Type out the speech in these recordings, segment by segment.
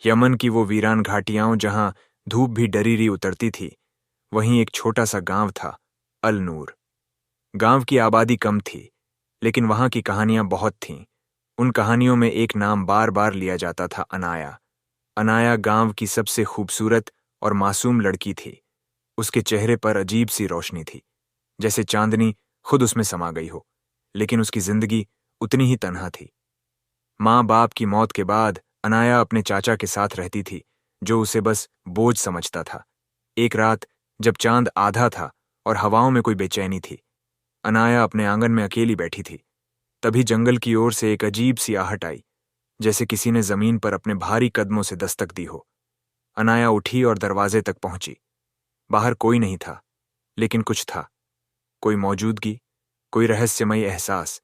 Yemen की वो वीरान घाटियां जहां धूप भी डरीरी उतरती थी, वहीं एक छोटा सा गांव था, अल नूर। गांव की आबादी कम थी, लेकिन वहां की कहानियां बहुत थीं। उन कहानियों में एक नाम बार बार लिया जाता था, अनाया। अनाया गांव की सबसे खूबसूरत और मासूम लड़की थी। उसके चेहरे पर अजीब सी रोशनी थी, जैसे चांदनी खुद उसमें समा गई हो। लेकिन उसकी जिंदगी उतनी ही तन्हा थी। माँ बाप की मौत के बाद अनाया अपने चाचा के साथ रहती थी, जो उसे बस बोझ समझता था। एक रात, जब चांद आधा था और हवाओं में कोई बेचैनी थी, अनाया अपने आंगन में अकेली बैठी थी। तभी जंगल की ओर से एक अजीब सी आहट आई, जैसे किसी ने जमीन पर अपने भारी कदमों से दस्तक दी हो। अनाया उठी और दरवाजे तक पहुंची। बाहर कोई नहीं था, लेकिन कुछ था, कोई मौजूदगी, कोई रहस्यमयी एहसास।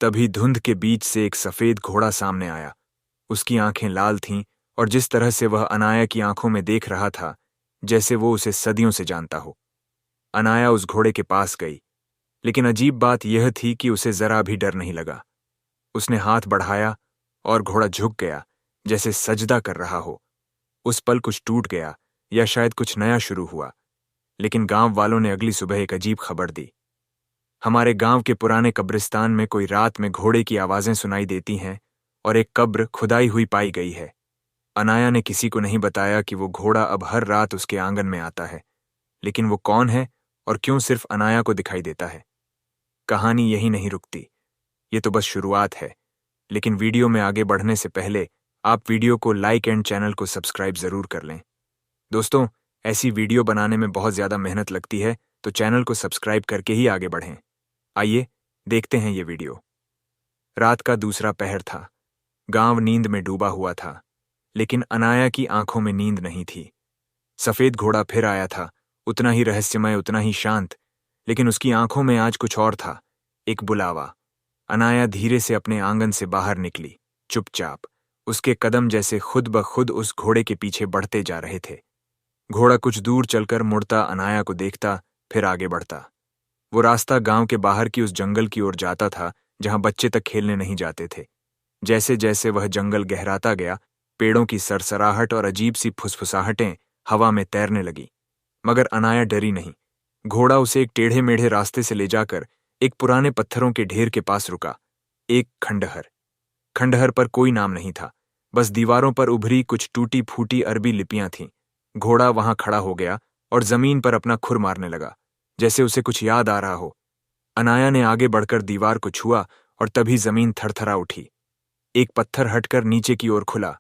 तभी धुंध के बीच से एक सफेद घोड़ा सामने आया। उसकी आंखें लाल थीं, और जिस तरह से वह अनाया की आंखों में देख रहा था, जैसे वो उसे सदियों से जानता हो। अनाया उस घोड़े के पास गई, लेकिन अजीब बात यह थी कि उसे जरा भी डर नहीं लगा। उसने हाथ बढ़ाया और घोड़ा झुक गया, जैसे सजदा कर रहा हो। उस पल कुछ टूट गया, या शायद कुछ नया शुरू हुआ। लेकिन गांव वालों ने अगली सुबह एक अजीब खबर दी। हमारे गांव के पुराने कब्रिस्तान में कोई रात में घोड़े की आवाजें सुनाई देती हैं, और एक कब्र खुदाई हुई पाई गई है। अनाया ने किसी को नहीं बताया कि वो घोड़ा अब हर रात उसके आंगन में आता है। लेकिन वो कौन है और क्यों सिर्फ अनाया को दिखाई देता है? कहानी यही नहीं रुकती। ये तो बस शुरुआत है। लेकिन वीडियो में आगे बढ़ने से पहले आप वीडियो को लाइक एंड चैनल को सब्सक्राइब जरूर कर लें। दोस्तों, ऐसी वीडियो बनाने में बहुत ज्यादा मेहनत लगती है, तो चैनल को सब्सक्राइब करके ही आगे बढ़ें। आइए देखते हैं ये वीडियो। रात का दूसरा पहर था। गांव नींद में डूबा हुआ था, लेकिन अनाया की आंखों में नींद नहीं थी। सफेद घोड़ा फिर आया था, उतना ही रहस्यमय, उतना ही शांत। लेकिन उसकी आंखों में आज कुछ और था, एक बुलावा। अनाया धीरे से अपने आंगन से बाहर निकली, चुपचाप। उसके कदम जैसे खुद ब खुद उस घोड़े के पीछे बढ़ते जा रहे थे। घोड़ा कुछ दूर चलकर मुड़ता, अनाया को देखता, फिर आगे बढ़ता। वो रास्ता गांव के बाहर की उस जंगल की ओर जाता था, जहां बच्चे तक खेलने नहीं जाते थे। जैसे जैसे वह जंगल गहराता गया, पेड़ों की सरसराहट और अजीब सी फुसफुसाहटें हवा में तैरने लगी। मगर अनाया डरी नहीं। घोड़ा उसे एक टेढ़े मेढ़े रास्ते से ले जाकर एक पुराने पत्थरों के ढेर के पास रुका। एक खंडहर। खंडहर पर कोई नाम नहीं था, बस दीवारों पर उभरी कुछ टूटी फूटी अरबी लिपियां थीं। घोड़ा वहां खड़ा हो गया और जमीन पर अपना खुर मारने लगा, जैसे उसे कुछ याद आ रहा हो। अनाया ने आगे बढ़कर दीवार को छुआ, और तभी जमीन थरथरा उठी। एक पत्थर हटकर नीचे की ओर खुला।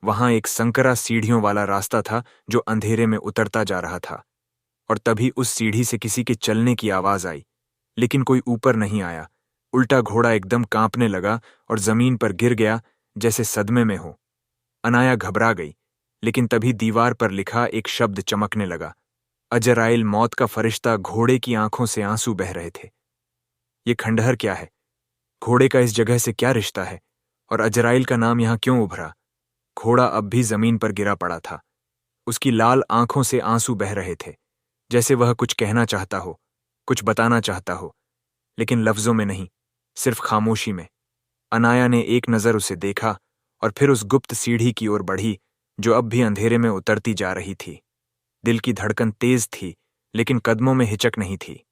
वहां एक संकरा सीढ़ियों वाला रास्ता था, जो अंधेरे में उतरता जा रहा था। और तभी उस सीढ़ी से किसी के चलने की आवाज आई, लेकिन कोई ऊपर नहीं आया। उल्टा घोड़ा एकदम कांपने लगा और जमीन पर गिर गया, जैसे सदमे में हो। अनाया घबरा गई, लेकिन तभी दीवार पर लिखा एक शब्द चमकने लगा। अजराइल, मौत का फरिश्ता। घोड़े की आंखों से आंसू बह रहे थे। ये खंडहर क्या है? घोड़े का इस जगह से क्या रिश्ता है? और अजराइल का नाम यहां क्यों उभरा? घोड़ा अब भी जमीन पर गिरा पड़ा था। उसकी लाल आंखों से आंसू बह रहे थे, जैसे वह कुछ कहना चाहता हो, कुछ बताना चाहता हो, लेकिन लफ्जों में नहीं, सिर्फ खामोशी में। अनाया ने एक नजर उसे देखा और फिर उस गुप्त सीढ़ी की ओर बढ़ी, जो अब भी अंधेरे में उतरती जा रही थी। दिल की धड़कन तेज थी, लेकिन कदमों में हिचक नहीं थी।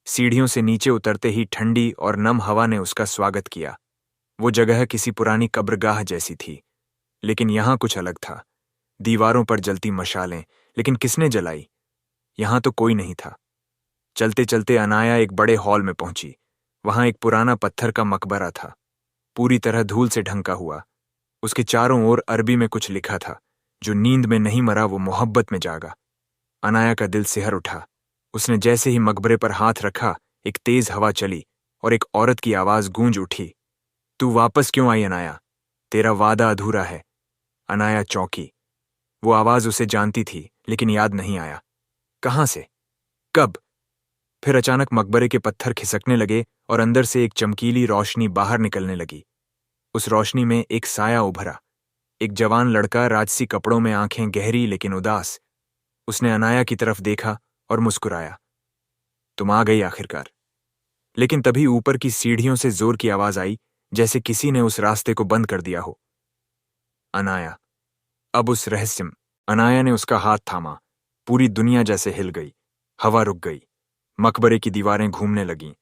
सीढ़ियों से नीचे उतरते ही ठंडी और नम हवा ने उसका स्वागत किया। वो जगह किसी पुरानी कब्रगाह जैसी थी, लेकिन यहां कुछ अलग था। दीवारों पर जलती मशालें, लेकिन किसने जलाई? यहां तो कोई नहीं था। चलते चलते अनाया एक बड़े हॉल में पहुंची। वहां एक पुराना पत्थर का मकबरा था, पूरी तरह धूल से ढंका हुआ। उसके चारों ओर अरबी में कुछ लिखा था, जो नींद में नहीं मरा, वो मोहब्बत में जागा। अनाया का दिल सिहर उठा। उसने जैसे ही मकबरे पर हाथ रखा, एक तेज हवा चली और एक औरत की आवाज गूंज उठी, तू वापस क्यों आई अनाया? तेरा वादा अधूरा है। अनाया चौंकी। वो आवाज उसे जानती थी, लेकिन याद नहीं आया। कहां से? कब? फिर अचानक मकबरे के पत्थर खिसकने लगे और अंदर से एक चमकीली रोशनी बाहर निकलने लगी। उस रोशनी में एक साया उभरा, एक जवान लड़का, राजसी कपड़ों में, आंखें गहरी लेकिन उदास। उसने अनाया की तरफ देखा और मुस्कुराया। तुम आ गई आखिरकार। लेकिन तभी ऊपर की सीढ़ियों से जोर की आवाज आई, जैसे किसी ने उस रास्ते को बंद कर दिया हो। अनाया। अब उस रहस्यम अनाया ने उसका हाथ थामा। पूरी दुनिया जैसे हिल गई। हवा रुक गई। मकबरे की दीवारें घूमने लगीं।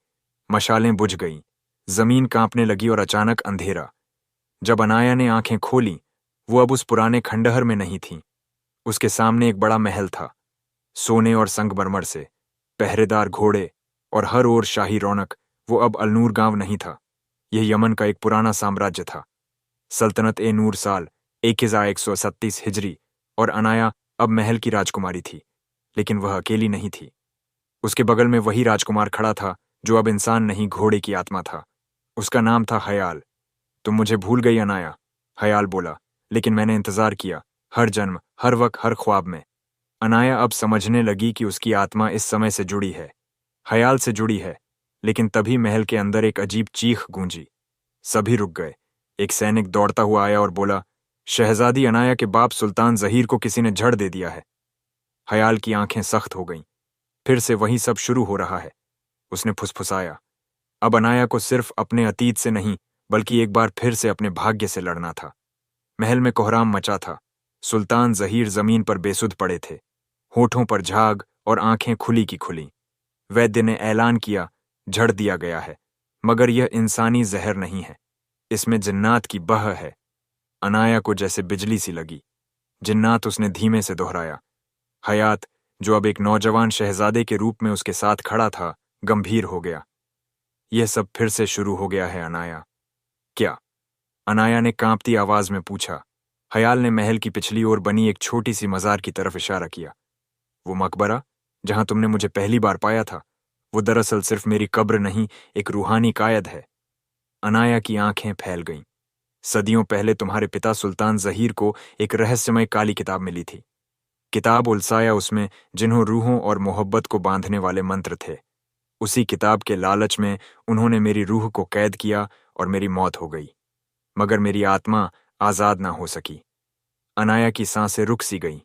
मशालें बुझ गईं। जमीन कांपने लगी और अचानक अंधेरा। जब अनाया ने आंखें खोलीं, वो अब उस पुराने खंडहर में नहीं थी। उसके सामने एक बड़ा महल था, सोने और संगमरमर से, पहरेदार घोड़े और हर ओर शाही रौनक। वो अब अलनूर गांव नहीं था। यह यमन का एक पुराना साम्राज्य था। सल्तनत ए नूर साल 1137 हिजरी, और अनाया अब महल की राजकुमारी थी। लेकिन वह अकेली नहीं थी। उसके बगल में वही राजकुमार खड़ा था जो अब इंसान नहीं, घोड़े की आत्मा था। उसका नाम था हयाल। तुम मुझे भूल गई अनाया, हयाल बोला, लेकिन मैंने इंतजार किया, हर जन्म, हर वक्त, हर ख्वाब में। अनाया अब समझने लगी कि उसकी आत्मा इस समय से जुड़ी है, हयाल से जुड़ी है। लेकिन तभी महल के अंदर एक अजीब चीख गूंजी। सभी रुक गए। एक सैनिक दौड़ता हुआ आया और बोला, शहजादी अनाया के बाप सुल्तान जहीर को किसी ने झड़ दे दिया है। हयाल की आंखें सख्त हो गईं। फिर से वही सब शुरू हो रहा है। उसने फुसफुसाया। अब अनाया को सिर्फ अपने अतीत से नहीं, बल्कि एक बार फिर से अपने भाग्य से लड़ना था। महल में कोहराम मचा था। सुल्तान जहीर जमीन पर बेसुध पड़े थे, होठों पर झाग और आंखें खुली की खुली। वैद्य ने ऐलान किया, झड़ दिया गया है, मगर यह इंसानी जहर नहीं है, इसमें जिन्नात की बह है। अनाया को जैसे बिजली सी लगी। जिन्नात, उसने धीमे से दोहराया। हयात, जो अब एक नौजवान शहजादे के रूप में उसके साथ खड़ा था, गंभीर हो गया। यह सब फिर से शुरू हो गया है अनाया। क्या? अनाया ने कांपती आवाज में पूछा। हयाल ने महल की पिछली ओर बनी एक छोटी सी मजार की तरफ इशारा किया। वो मकबरा जहां तुमने मुझे पहली बार पाया था, वो दरअसल सिर्फ मेरी कब्र नहीं, एक रूहानी कायद है। अनाया की आंखें फैल गईं। सदियों पहले तुम्हारे पिता सुल्तान जहीर को एक रहस्यमय काली किताब मिली थी। किताब उलसाया, उसमें जिन्हों रूहों और मोहब्बत को बांधने वाले मंत्र थे। उसी किताब के लालच में उन्होंने मेरी रूह को कैद किया और मेरी मौत हो गई, मगर मेरी आत्मा आजाद ना हो सकी। अनाया की सांसें रुक सी गईं।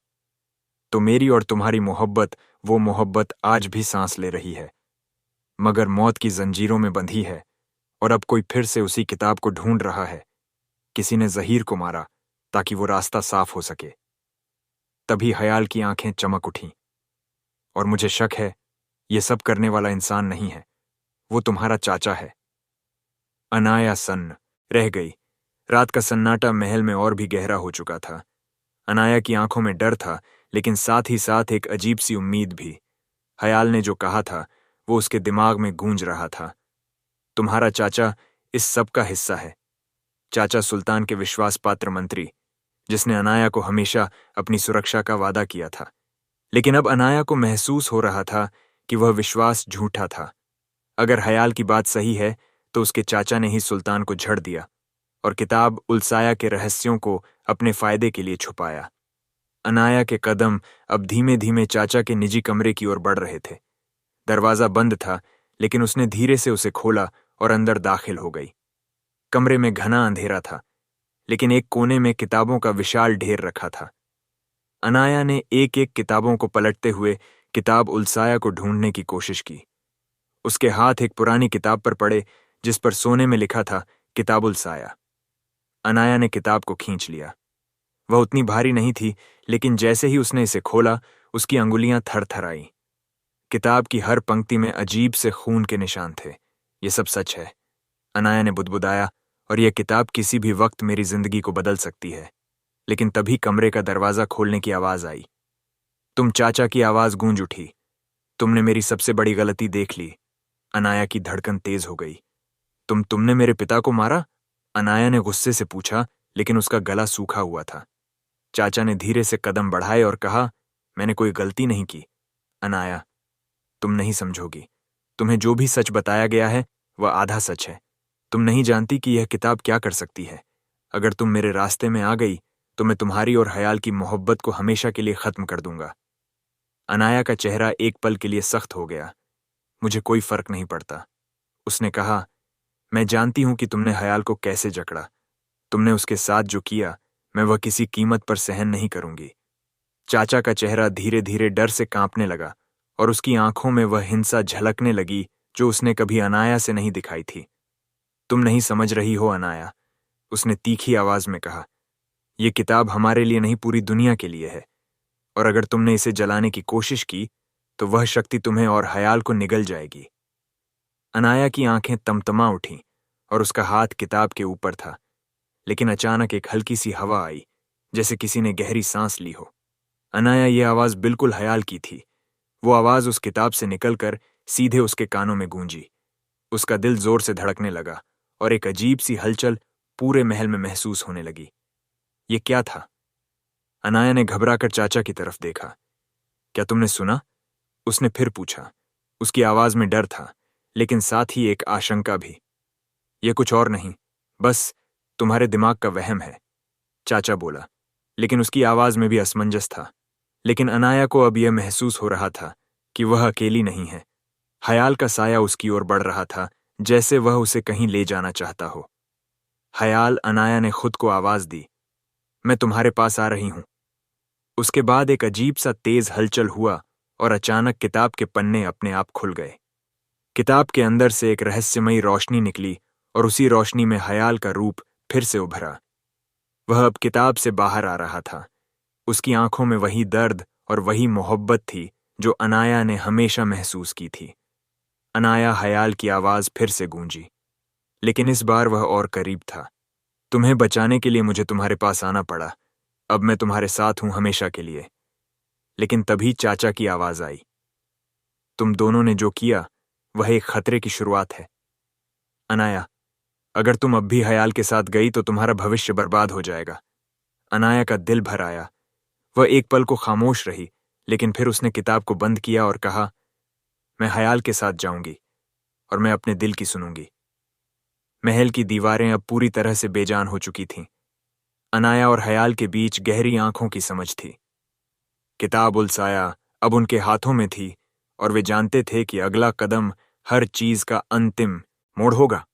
तो मेरी और तुम्हारी मोहब्बत, वो मोहब्बत आज भी सांस ले रही है, मगर मौत की जंजीरों में बंधी है। और अब कोई फिर से उसी किताब को ढूंढ रहा है। किसी ने जहीर को मारा ताकि वो रास्ता साफ हो सके। तभी हयाल की आंखें चमक उठीं। और मुझे शक है, ये सब करने वाला इंसान नहीं है, वो तुम्हारा चाचा है। अनाया सन्न रह गई। रात का सन्नाटा महल में और भी गहरा हो चुका था। अनाया की आंखों में डर था, लेकिन साथ ही साथ एक अजीब सी उम्मीद भी। हयाल ने जो कहा था, वो उसके दिमाग में गूंज रहा था। तुम्हारा चाचा इस सब का हिस्सा है। चाचा सुल्तान के विश्वास पात्र मंत्री, जिसने अनाया को हमेशा अपनी सुरक्षा का वादा किया था। लेकिन अब अनाया को महसूस हो रहा था कि वह विश्वास झूठा था। अगर हयाल की बात सही है, तो उसके चाचा ने ही सुल्तान को झड़ दिया और किताब उलसाया के रहस्यों को अपने फायदे के लिए छुपाया। अनाया के कदम अब धीमे धीमे चाचा के निजी कमरे की ओर बढ़ रहे थे। दरवाजा बंद था, लेकिन उसने धीरे से उसे खोला और अंदर दाखिल हो गई। कमरे में घना अंधेरा था, लेकिन एक कोने में किताबों का विशाल ढेर रखा था। अनाया ने एक एक किताबों को पलटते हुए किताब उलसाया को ढूंढने की कोशिश की। उसके हाथ एक पुरानी किताब पर पड़े, जिस पर सोने में लिखा था, किताब उलसाया। अनाया ने किताब को खींच लिया। वह उतनी भारी नहीं थी, लेकिन जैसे ही उसने इसे खोला, उसकी अंगुलियां थरथराईं। किताब की हर पंक्ति में अजीब से खून के निशान थे। ये सब सच है, अनाया ने बुदबुदाया, और यह किताब किसी भी वक्त मेरी जिंदगी को बदल सकती है। लेकिन तभी कमरे का दरवाजा खोलने की आवाज आई। तुम चाचा की आवाज गूंज उठी। तुमने मेरी सबसे बड़ी गलती देख ली। अनाया की धड़कन तेज हो गई। तुमने मेरे पिता को मारा? अनाया ने गुस्से से पूछा, लेकिन उसका गला सूखा हुआ था। चाचा ने धीरे से कदम बढ़ाए और कहा, मैंने कोई गलती नहीं की। अनाया, तुम नहीं समझोगी। तुम्हें जो भी सच बताया गया है, वह आधा सच है। तुम नहीं जानती कि यह किताब क्या कर सकती है। अगर तुम मेरे रास्ते में आ गई, तो मैं तुम्हारी और हयाल की मोहब्बत को हमेशा के लिए खत्म कर दूंगा। अनाया का चेहरा एक पल के लिए सख्त हो गया। मुझे कोई फर्क नहीं पड़ता, उसने कहा। मैं जानती हूं कि तुमने हयाल को कैसे जकड़ा। तुमने उसके साथ जो किया, मैं वह किसी कीमत पर सहन नहीं करूंगी। चाचा का चेहरा धीरे धीरे डर से कांपने लगा, और उसकी आंखों में वह हिंसा झलकने लगी जो उसने कभी अनाया से नहीं दिखाई थी। तुम नहीं समझ रही हो अनाया, उसने तीखी आवाज में कहा। ये किताब हमारे लिए नहीं, पूरी दुनिया के लिए है, और अगर तुमने इसे जलाने की कोशिश की तो वह शक्ति तुम्हें और हयाल को निगल जाएगी। अनाया की आंखें तमतमा उठीं और उसका हाथ किताब के ऊपर था, लेकिन अचानक एक हल्की सी हवा आई, जैसे किसी ने गहरी सांस ली हो। अनाया, ये आवाज बिल्कुल हयाल की थी। वो आवाज उस किताब से निकलकर सीधे उसके कानों में गूंजी। उसका दिल जोर से धड़कने लगा और एक अजीब सी हलचल पूरे महल में महसूस होने लगी। ये क्या था? अनाया ने घबराकर चाचा की तरफ देखा। क्या तुमने सुना? उसने फिर पूछा। उसकी आवाज में डर था, लेकिन साथ ही एक आशंका भी। यह कुछ और नहीं, बस तुम्हारे दिमाग का वहम है, चाचा बोला, लेकिन उसकी आवाज में भी असमंजस था। लेकिन अनाया को अब यह महसूस हो रहा था कि वह अकेली नहीं है। हयाल का साया उसकी ओर बढ़ रहा था, जैसे वह उसे कहीं ले जाना चाहता हो। हयाल, अनाया ने खुद को आवाज दी, मैं तुम्हारे पास आ रही हूं। उसके बाद एक अजीब सा तेज हलचल हुआ और अचानक किताब के पन्ने अपने आप खुल गए। किताब के अंदर से एक रहस्यमयी रोशनी निकली और उसी रोशनी में हयाल का रूप फिर से उभरा। वह अब किताब से बाहर आ रहा था। उसकी आंखों में वही दर्द और वही मोहब्बत थी जो अनाया ने हमेशा महसूस की थी। अनाया, हयाल की आवाज फिर से गूंजी, लेकिन इस बार वह और करीब था। तुम्हें बचाने के लिए मुझे तुम्हारे पास आना पड़ा। अब मैं तुम्हारे साथ हूं हमेशा के लिए। लेकिन तभी चाचा की आवाज आई, तुम दोनों ने जो किया वह एक खतरे की शुरुआत है। अनाया, अगर तुम अब भी हयाल के साथ गई तो तुम्हारा भविष्य बर्बाद हो जाएगा। अनाया का दिल भर आया। वह एक पल को खामोश रही, लेकिन फिर उसने किताब को बंद किया और कहा, मैं हयाल के साथ जाऊंगी और मैं अपने दिल की सुनूंगी। महल की दीवारें अब पूरी तरह से बेजान हो चुकी थीं। अनाया और हयाल के बीच गहरी आंखों की समझ थी। किताब उल साया अब उनके हाथों में थी और वे जानते थे कि अगला कदम हर चीज का अंतिम मोड़ होगा।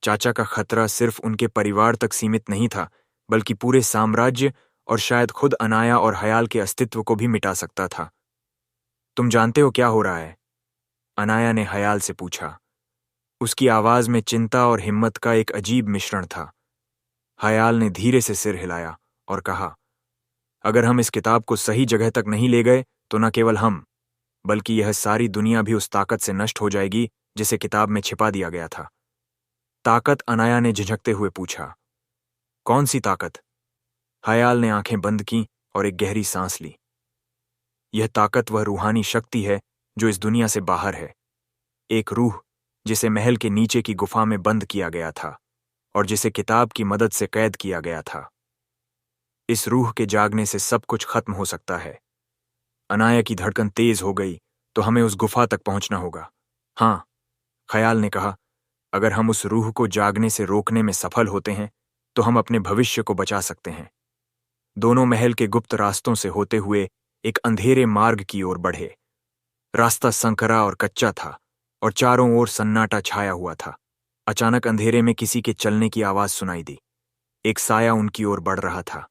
चाचा का खतरा सिर्फ उनके परिवार तक सीमित नहीं था, बल्कि पूरे साम्राज्य और शायद खुद अनाया और हयाल के अस्तित्व को भी मिटा सकता था। तुम जानते हो क्या हो रहा है? अनाया ने हयाल से पूछा। उसकी आवाज में चिंता और हिम्मत का एक अजीब मिश्रण था। हयाल ने धीरे से सिर हिलाया और कहा, अगर हम इस किताब को सही जगह तक नहीं ले गए तो न केवल हम, बल्कि यह सारी दुनिया भी उस ताकत से नष्ट हो जाएगी जिसे किताब में छिपा दिया गया था। ताकत? अनाया ने झिझकते हुए पूछा। कौन सी ताकत? हयाल ने आंखें बंद की और एक गहरी सांस ली। यह ताकत वह रूहानी शक्ति है जो इस दुनिया से बाहर है। एक रूह जिसे महल के नीचे की गुफा में बंद किया गया था और जिसे किताब की मदद से कैद किया गया था। इस रूह के जागने से सब कुछ खत्म हो सकता है। अनाया की धड़कन तेज हो गई। तो हमें उस गुफा तक पहुंचना होगा। हाँ, ख्याल ने कहा, अगर हम उस रूह को जागने से रोकने में सफल होते हैं तो हम अपने भविष्य को बचा सकते हैं। दोनों महल के गुप्त रास्तों से होते हुए एक अंधेरे मार्ग की ओर बढ़े। रास्ता संकरा और कच्चा था और चारों ओर सन्नाटा छाया हुआ था। अचानक अंधेरे में किसी के चलने की आवाज सुनाई दी। एक साया उनकी ओर बढ़ रहा था।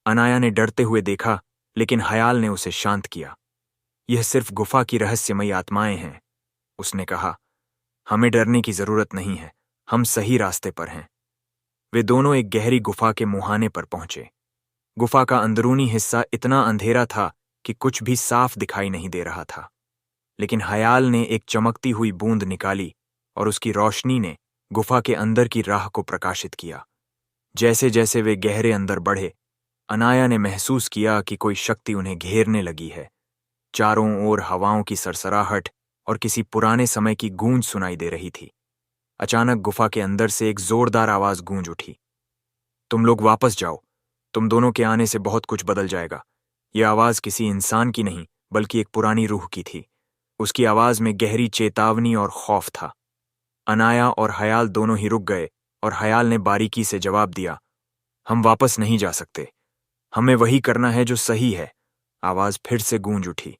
अनाया ने डरते हुए देखा, लेकिन हयाल ने उसे शांत किया। यह सिर्फ गुफा की रहस्यमयी आत्माएं हैं, उसने कहा। हमें डरने की जरूरत नहीं है, हम सही रास्ते पर हैं। वे दोनों एक गहरी गुफा के मुहाने पर पहुंचे। गुफा का अंदरूनी हिस्सा इतना अंधेरा था कि कुछ भी साफ दिखाई नहीं दे रहा था, लेकिन हयाल ने एक चमकती हुई बूंद निकाली और उसकी रोशनी ने गुफा के अंदर की राह को प्रकाशित किया। जैसे जैसे वे गहरे अंदर बढ़े, अनाया ने महसूस किया कि कोई शक्ति उन्हें घेरने लगी है। चारों ओर हवाओं की सरसराहट और किसी पुराने समय की गूंज सुनाई दे रही थी। अचानक गुफा के अंदर से एक जोरदार आवाज गूंज उठी, तुम लोग वापस जाओ, तुम दोनों के आने से बहुत कुछ बदल जाएगा। यह आवाज किसी इंसान की नहीं, बल्कि एक पुरानी रूह की थी। उसकी आवाज में गहरी चेतावनी और खौफ था। अनाया और हयाल दोनों ही रुक गए और हयाल ने बारीकी से जवाब दिया, हम वापस नहीं जा सकते, हमें वही करना है जो सही है। आवाज फिर से गूंज उठी,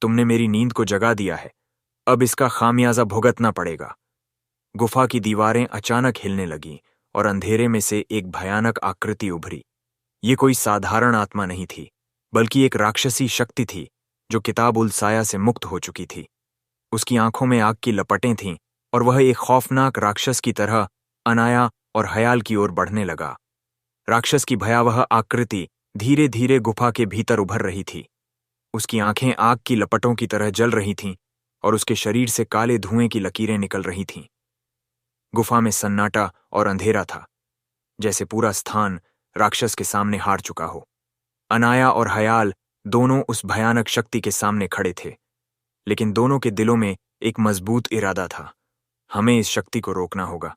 तुमने मेरी नींद को जगा दिया है, अब इसका खामियाजा भुगतना पड़ेगा। गुफा की दीवारें अचानक हिलने लगीं और अंधेरे में से एक भयानक आकृति उभरी। ये कोई साधारण आत्मा नहीं थी, बल्कि एक राक्षसी शक्ति थी जो किताब उल साया से मुक्त हो चुकी थी। उसकी आंखों में आग की लपटें थीं और वह एक खौफनाक राक्षस की तरह अनाया और हयाल की ओर बढ़ने लगा। राक्षस की भयावह आकृति धीरे धीरे गुफा के भीतर उभर रही थी। उसकी आंखें आग की लपटों की तरह जल रही थीं और उसके शरीर से काले धुएं की लकीरें निकल रही थीं। गुफा में सन्नाटा और अंधेरा था, जैसे पूरा स्थान राक्षस के सामने हार चुका हो। अनाया और हयाल दोनों उस भयानक शक्ति के सामने खड़े थे, लेकिन दोनों के दिलों में एक मजबूत इरादा था। हमें इस शक्ति को रोकना होगा,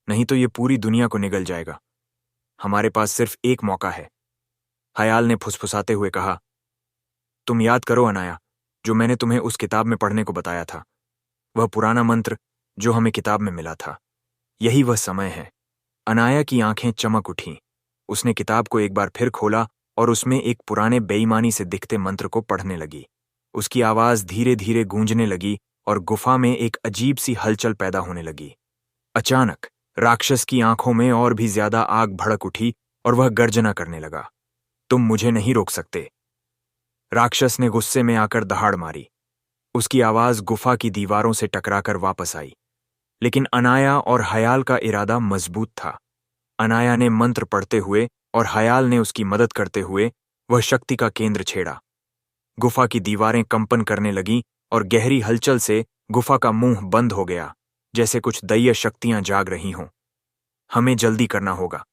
नहीं तो ये पूरी दुनिया को निगल जाएगा। हमारे पास सिर्फ एक मौका है। हयाल ने फुसफुसाते हुए कहा, तुम याद करो अनाया, जो मैंने तुम्हें उस किताब में पढ़ने को बताया था, वह पुराना मंत्र जो हमें किताब में मिला था। यही वह समय है। अनाया की आंखें चमक उठीं। उसने किताब को एक बार फिर खोला और उसमें एक पुराने बेईमानी से दिखते मंत्र को पढ़ने लगी। उसकी आवाज धीरे धीरे गूंजने लगी और गुफा में एक अजीब सी हलचल पैदा होने लगी। अचानक राक्षस की आंखों में और भी ज्यादा आग भड़क उठी और वह गर्जना करने लगा, तुम मुझे नहीं रोक सकते। राक्षस ने गुस्से में आकर दहाड़ मारी। उसकी आवाज गुफा की दीवारों से टकराकर वापस आई, लेकिन अनाया और हयाल का इरादा मजबूत था। अनाया ने मंत्र पढ़ते हुए और हयाल ने उसकी मदद करते हुए वह शक्ति का केंद्र छेड़ा। गुफा की दीवारें कंपन करने लगीं और गहरी हलचल से गुफा का मुंह बंद हो गया, जैसे कुछ दैवीय शक्तियां जाग रही हों। हमें जल्दी करना होगा,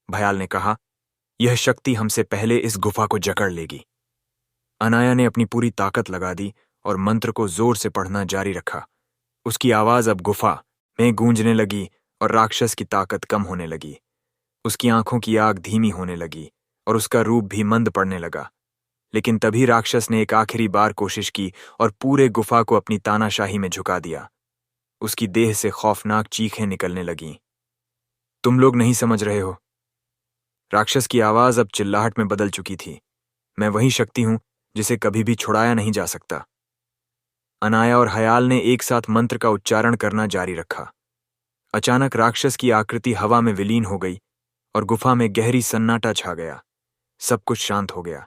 भयाल ने कहा। यह शक्ति हमसे पहले इस गुफा को जकड़ लेगी। अनाया ने अपनी पूरी ताकत लगा दी और मंत्र को जोर से पढ़ना जारी रखा। उसकी आवाज अब गुफा में गूंजने लगी और राक्षस की ताकत कम होने लगी। उसकी आंखों की आग धीमी होने लगी और उसका रूप भी मंद पड़ने लगा। लेकिन तभी राक्षस ने एक आखिरी बार कोशिश की और पूरे गुफा को अपनी तानाशाही में झुका दिया। उसकी देह से खौफनाक चीखें निकलने लगीं। तुम लोग नहीं समझ रहे हो। राक्षस की आवाज अब चिल्लाहट में बदल चुकी थी। मैं वही शक्ति हूं जिसे कभी भी छुड़ाया नहीं जा सकता। अनाया और हयाल ने एक साथ मंत्र का उच्चारण करना जारी रखा। अचानक राक्षस की आकृति हवा में विलीन हो गई और गुफा में गहरी सन्नाटा छा गया। सब कुछ शांत हो गया।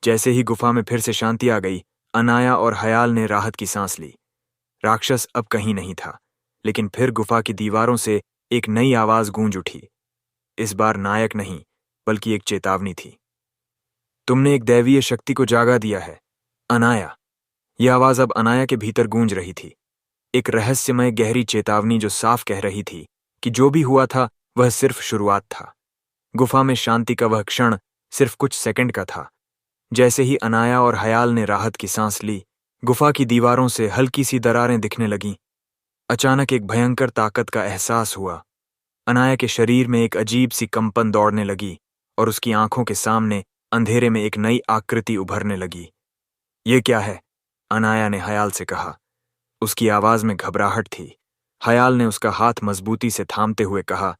जैसे ही गुफा में फिर से शांति आ गई, अनाया और हयाल ने राहत की सांस ली। राक्षस अब कहीं नहीं था, लेकिन फिर गुफा की दीवारों से एक नई आवाज गूंज उठी। इस बार नायक नहीं, बल्कि एक चेतावनी थी। तुमने एक दैवीय शक्ति को जागा दिया है, अनाया। यह आवाज अब अनाया के भीतर गूंज रही थी, एक रहस्यमय गहरी चेतावनी जो साफ कह रही थी कि जो भी हुआ था वह सिर्फ शुरुआत था। गुफा में शांति का वह क्षण सिर्फ कुछ सेकंड का था। जैसे ही अनाया और हयाल ने राहत की सांस ली, गुफा की दीवारों से हल्की सी दरारें दिखने लगीं। अचानक एक भयंकर ताकत का एहसास हुआ। अनाया के शरीर में एक अजीब सी कंपन दौड़ने लगी और उसकी आंखों के सामने अंधेरे में एक नई आकृति उभरने लगी। ये क्या है? अनाया ने हयाल से कहा। उसकी आवाज में घबराहट थी। हयाल ने उसका हाथ मजबूती से थामते हुए कहा,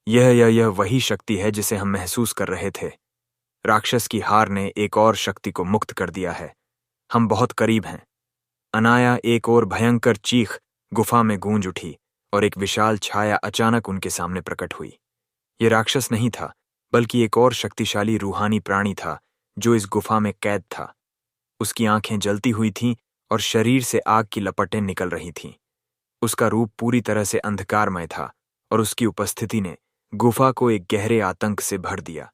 यह वही शक्ति है जिसे हम महसूस कर रहे थे। राक्षस की हार ने एक और शक्ति को मुक्त कर दिया है। हम बहुत करीब हैं। अनाया एक और भयंकर चीख गुफा में गूंज उठी और एक विशाल छाया अचानक उनके सामने प्रकट हुई। ये राक्षस नहीं था, बल्कि एक और शक्तिशाली रूहानी प्राणी था जो इस गुफा में कैद था। उसकी आंखें जलती हुई थीं और शरीर से आग की लपटें निकल रही थीं। उसका रूप पूरी तरह से अंधकारमय था और उसकी उपस्थिति ने गुफा को एक गहरे आतंक से भर दिया।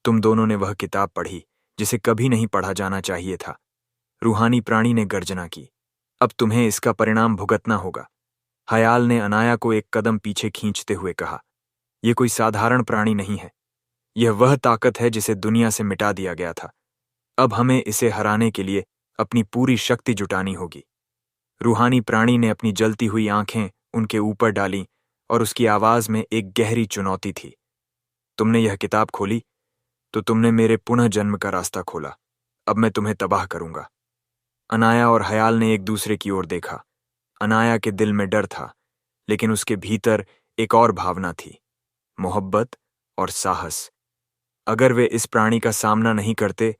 तुम दोनों ने वह किताब पढ़ी जिसे कभी नहीं पढ़ा जाना चाहिए था, रूहानी प्राणी ने गर्जना की। अब तुम्हें इसका परिणाम भुगतना होगा। हयाल ने अनाया को एक कदम पीछे खींचते हुए कहा, यह कोई साधारण प्राणी नहीं है। यह वह ताकत है जिसे दुनिया से मिटा दिया गया था। अब हमें इसे हराने के लिए अपनी पूरी शक्ति जुटानी होगी। रूहानी प्राणी ने अपनी जलती हुई आंखें उनके ऊपर डालीं और उसकी आवाज में एक गहरी चुनौती थी। तुमने यह किताब खोली तो तुमने मेरे पुनः जन्म का रास्ता खोला। अब मैं तुम्हें तबाह करूंगा। अनाया और हयाल ने एक दूसरे की ओर देखा। अनाया के दिल में डर था, लेकिन उसके भीतर एक और भावना थी, मोहब्बत और साहस। अगर वे इस प्राणी का सामना नहीं करते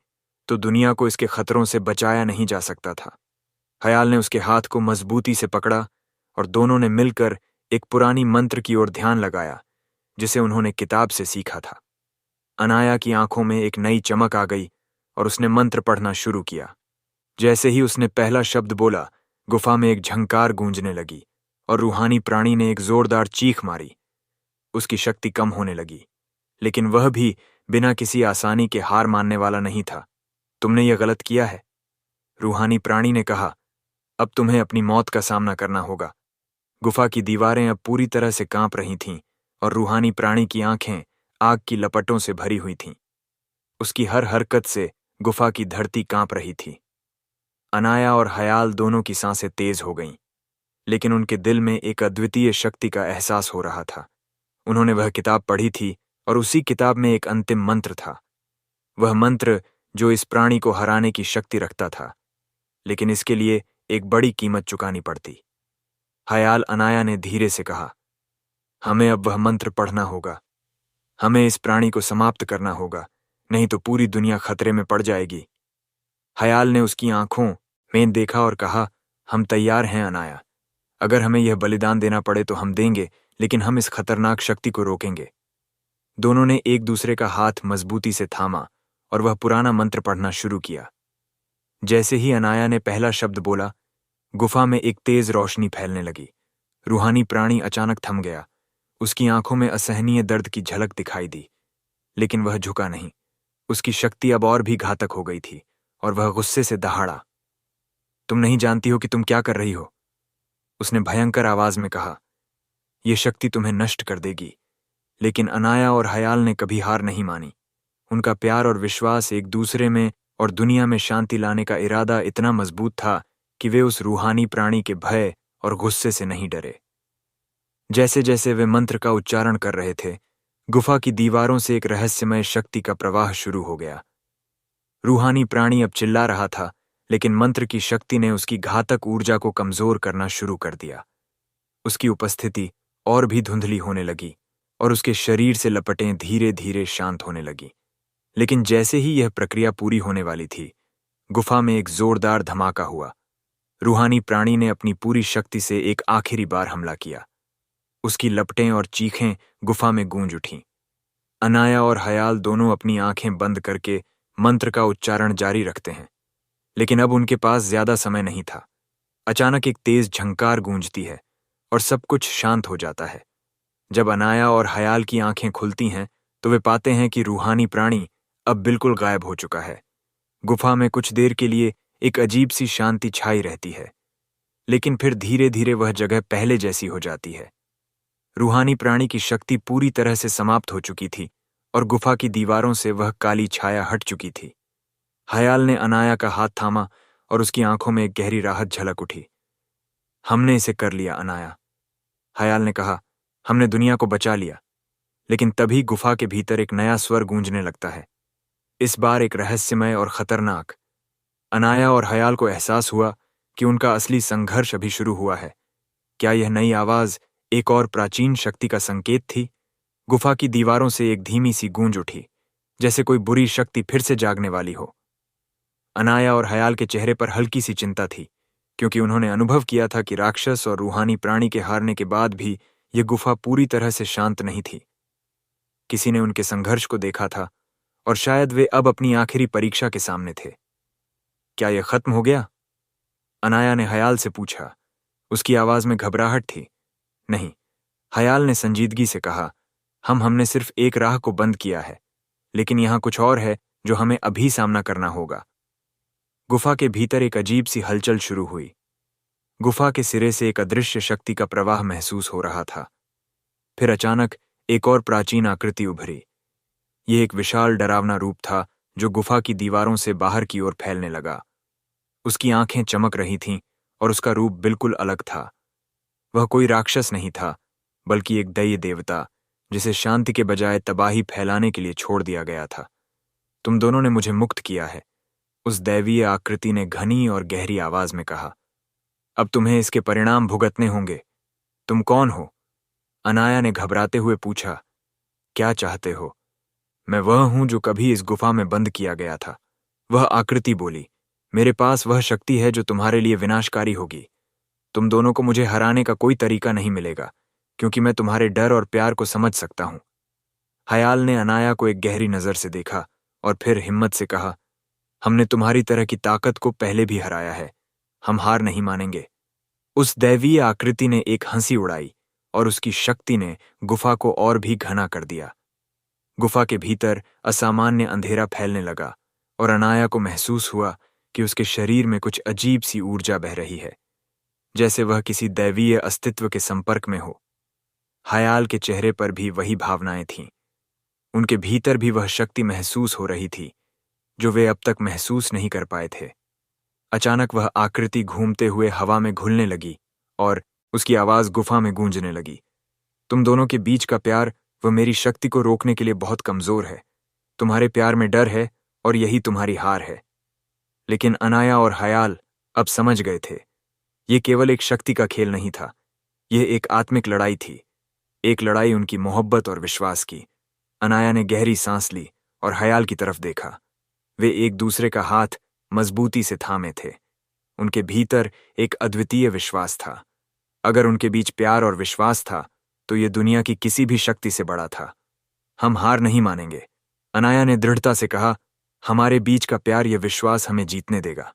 तो दुनिया को इसके खतरों से बचाया नहीं जा सकता था। हयाल ने उसके हाथ को मजबूती से पकड़ा और दोनों ने मिलकर एक पुरानी मंत्र की ओर ध्यान लगाया जिसे उन्होंने किताब से सीखा था। अनाया की आंखों में एक नई चमक आ गई और उसने मंत्र पढ़ना शुरू किया। जैसे ही उसने पहला शब्द बोला, गुफा में एक झंकार गूंजने लगी और रूहानी प्राणी ने एक जोरदार चीख मारी। उसकी शक्ति कम होने लगी, लेकिन वह भी बिना किसी आसानी के हार मानने वाला नहीं था। तुमने यह गलत किया है, रूहानी प्राणी ने कहा। अब तुम्हें अपनी मौत का सामना करना होगा। गुफा की दीवारें अब पूरी तरह से कांप रही थीं और रूहानी प्राणी की आंखें आग की लपटों से भरी हुई थीं। उसकी हर हरकत से गुफा की धरती कांप रही थी। अनाया और हयाल दोनों की सांसें तेज हो गईं, लेकिन उनके दिल में एक अद्वितीय शक्ति का एहसास हो रहा था। उन्होंने वह किताब पढ़ी थी और उसी किताब में एक अंतिम मंत्र था, वह मंत्र जो इस प्राणी को हराने की शक्ति रखता था, लेकिन इसके लिए एक बड़ी कीमत चुकानी पड़ती। हयाल अनाया ने धीरे से कहा, हमें अब वह मंत्र पढ़ना होगा। हमें इस प्राणी को समाप्त करना होगा, नहीं तो पूरी दुनिया खतरे में पड़ जाएगी। हयाल ने उसकी आंखों में देखा और कहा, हम तैयार हैं अनाया। अगर हमें यह बलिदान देना पड़े तो हम देंगे, लेकिन हम इस खतरनाक शक्ति को रोकेंगे। दोनों ने एक दूसरे का हाथ मजबूती से थामा और वह पुराना मंत्र पढ़ना शुरू किया। जैसे ही अनाया ने पहला शब्द बोला, गुफा में एक तेज रोशनी फैलने लगी। रूहानी प्राणी अचानक थम गया। उसकी आंखों में असहनीय दर्द की झलक दिखाई दी, लेकिन वह झुका नहीं। उसकी शक्ति अब और भी घातक हो गई थी और वह गुस्से से दहाड़ा। तुम नहीं जानती हो कि तुम क्या कर रही हो, उसने भयंकर आवाज में कहा। यह शक्ति तुम्हें नष्ट कर देगी। लेकिन अनाया और हयाल ने कभी हार नहीं मानी। उनका प्यार और विश्वास एक दूसरे में और दुनिया में शांति लाने का इरादा इतना मजबूत था कि वे उस रूहानी प्राणी के भय और गुस्से से नहीं डरे। जैसे जैसे वे मंत्र का उच्चारण कर रहे थे, गुफा की दीवारों से एक रहस्यमय शक्ति का प्रवाह शुरू हो गया। रूहानी प्राणी अब चिल्ला रहा था, लेकिन मंत्र की शक्ति ने उसकी घातक ऊर्जा को कमजोर करना शुरू कर दिया। उसकी उपस्थिति और भी धुंधली होने लगी और उसके शरीर से लपटें धीरे धीरे शांत होने लगी। लेकिन जैसे ही यह प्रक्रिया पूरी होने वाली थी, गुफा में एक जोरदार धमाका हुआ। रूहानी प्राणी ने अपनी पूरी शक्ति से एक आखिरी बार हमला किया। उसकी लपटें और चीखें गुफा में गूंज उठीं। अनाया और हयाल दोनों अपनी आंखें बंद करके मंत्र का उच्चारण जारी रखते हैं, लेकिन अब उनके पास ज्यादा समय नहीं था। अचानक एक तेज झंकार गूंजती है और सब कुछ शांत हो जाता है। जब अनाया और हयाल की आंखें खुलती हैं, तो वे पाते हैं कि रूहानी प्राणी अब बिल्कुल गायब हो चुका है। गुफा में कुछ देर के लिए एक अजीब सी शांति छाई रहती है, लेकिन फिर धीरे धीरे वह जगह पहले जैसी हो जाती है। रूहानी प्राणी की शक्ति पूरी तरह से समाप्त हो चुकी थी और गुफा की दीवारों से वह काली छाया हट चुकी थी। हयाल ने अनाया का हाथ थामा और उसकी आंखों में एक गहरी राहत झलक उठी। हमने इसे कर लिया अनाया, हयाल ने कहा। हमने दुनिया को बचा लिया। लेकिन तभी गुफा के भीतर एक नया स्वर गूंजने लगता है, इस बार एक रहस्यमय और खतरनाक। अनाया और हयाल को एहसास हुआ कि उनका असली संघर्ष अभी शुरू हुआ है। क्या यह नई आवाज एक और प्राचीन शक्ति का संकेत थी? गुफा की दीवारों से एक धीमी सी गूंज उठी, जैसे कोई बुरी शक्ति फिर से जागने वाली हो। अनाया और हयाल के चेहरे पर हल्की सी चिंता थी, क्योंकि उन्होंने अनुभव किया था कि राक्षस और रूहानी प्राणी के हारने के बाद भी यह गुफा पूरी तरह से शांत नहीं थी। किसी ने उनके संघर्ष को देखा था और शायद वे अब अपनी आखिरी परीक्षा के सामने थे। क्या यह खत्म हो गया? अनाया ने हयाल से पूछा। उसकी आवाज में घबराहट थी। नहीं, हयाल ने संजीदगी से कहा, हमने सिर्फ एक राह को बंद किया है, लेकिन यहां कुछ और है जो हमें अभी सामना करना होगा। गुफा के भीतर एक अजीब सी हलचल शुरू हुई। गुफा के सिरे से एक अदृश्य शक्ति का प्रवाह महसूस हो रहा था। फिर अचानक एक और प्राचीन आकृति उभरी। यह एक विशाल डरावना रूप था जो गुफा की दीवारों से बाहर की ओर फैलने लगा। उसकी आंखें चमक रही थीं और उसका रूप बिल्कुल अलग था। वह कोई राक्षस नहीं था, बल्कि एक दैत्य देवता, जिसे शांति के बजाय तबाही फैलाने के लिए छोड़ दिया गया था। तुम दोनों ने मुझे मुक्त किया है, उस दैवीय आकृति ने घनी और गहरी आवाज में कहा। अब तुम्हें इसके परिणाम भुगतने होंगे। तुम कौन हो? अनाया ने घबराते हुए पूछा। क्या चाहते हो? मैं वह हूं जो कभी इस गुफा में बंद किया गया था, वह आकृति बोली। मेरे पास वह शक्ति है जो तुम्हारे लिए विनाशकारी होगी। तुम दोनों को मुझे हराने का कोई तरीका नहीं मिलेगा, क्योंकि मैं तुम्हारे डर और प्यार को समझ सकता हूं। हयाल ने अनाया को एक गहरी नजर से देखा और फिर हिम्मत से कहा, हमने तुम्हारी तरह की ताकत को पहले भी हराया है, हम हार नहीं मानेंगे। उस दैवीय आकृति ने एक हंसी उड़ाई और उसकी शक्ति ने गुफा को और भी घना कर दिया। गुफा के भीतर असामान्य अंधेरा फैलने लगा और अनाया को महसूस हुआ कि उसके शरीर में कुछ अजीब सी ऊर्जा बह रही है, जैसे वह किसी दैवीय अस्तित्व के संपर्क में हो। हयाल के चेहरे पर भी वही भावनाएं थीं। उनके भीतर भी वह शक्ति महसूस हो रही थी जो वे अब तक महसूस नहीं कर पाए थे। अचानक वह आकृति घूमते हुए हवा में घुलने लगी और उसकी आवाज गुफा में गूंजने लगी। तुम दोनों के बीच का प्यार वह मेरी शक्ति को रोकने के लिए बहुत कमजोर है। तुम्हारे प्यार में डर है और यही तुम्हारी हार है। लेकिन अनाया और हयाल अब समझ गए थे, ये केवल एक शक्ति का खेल नहीं था, यह एक आत्मिक लड़ाई थी, एक लड़ाई उनकी मोहब्बत और विश्वास की। अनाया ने गहरी सांस ली और हयाल की तरफ देखा। वे एक दूसरे का हाथ मजबूती से थामे थे। उनके भीतर एक अद्वितीय विश्वास था। अगर उनके बीच प्यार और विश्वास था तो यह दुनिया की किसी भी शक्ति से बड़ा था। हम हार नहीं मानेंगे, अनाया ने दृढ़ता से कहा। हमारे बीच का प्यार, यह विश्वास हमें जीतने देगा।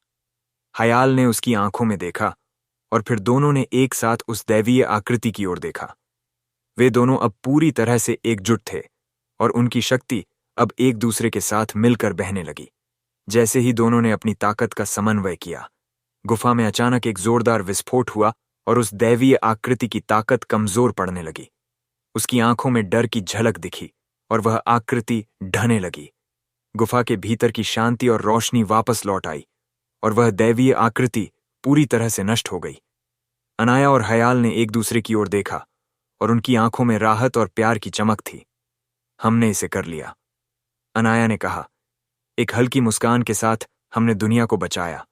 हयाल ने उसकी आंखों में देखा और फिर दोनों ने एक साथ उस दैवीय आकृति की ओर देखा। वे दोनों अब पूरी तरह से एकजुट थे और उनकी शक्ति अब एक दूसरे के साथ मिलकर बहने लगी। जैसे ही दोनों ने अपनी ताकत का समन्वय किया, गुफा में अचानक एक जोरदार विस्फोट हुआ और उस दैवीय आकृति की ताकत कमजोर पड़ने लगी। उसकी आंखों में डर की झलक दिखी और वह आकृति ढहने लगी। गुफा के भीतर की शांति और रोशनी वापस लौट आई और वह दैवीय आकृति पूरी तरह से नष्ट हो गई। अनाया और हयाल ने एक दूसरे की ओर देखा और उनकी आंखों में राहत और प्यार की चमक थी। हमने इसे कर लिया, अनाया ने कहा। एक हल्की मुस्कान के साथ, हमने दुनिया को बचाया,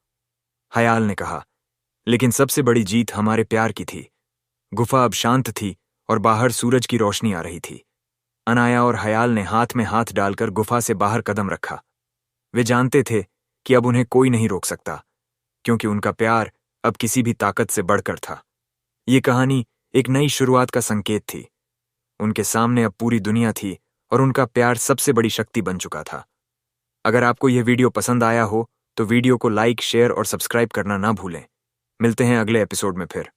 हयाल ने कहा। लेकिन सबसे बड़ी जीत हमारे प्यार की थी। गुफा अब शांत थी और बाहर सूरज की रोशनी आ रही थी। अनाया और हयाल ने हाथ में हाथ डालकर गुफा से बाहर कदम रखा। वे जानते थे कि अब उन्हें कोई नहीं रोक सकता, क्योंकि उनका प्यार अब किसी भी ताकत से बढ़कर था। ये कहानी एक नई शुरुआत का संकेत थी। उनके सामने अब पूरी दुनिया थी और उनका प्यार सबसे बड़ी शक्ति बन चुका था। अगर आपको यह वीडियो पसंद आया हो तो वीडियो को लाइक, शेयर और सब्सक्राइब करना ना भूलें। मिलते हैं अगले एपिसोड में फिर।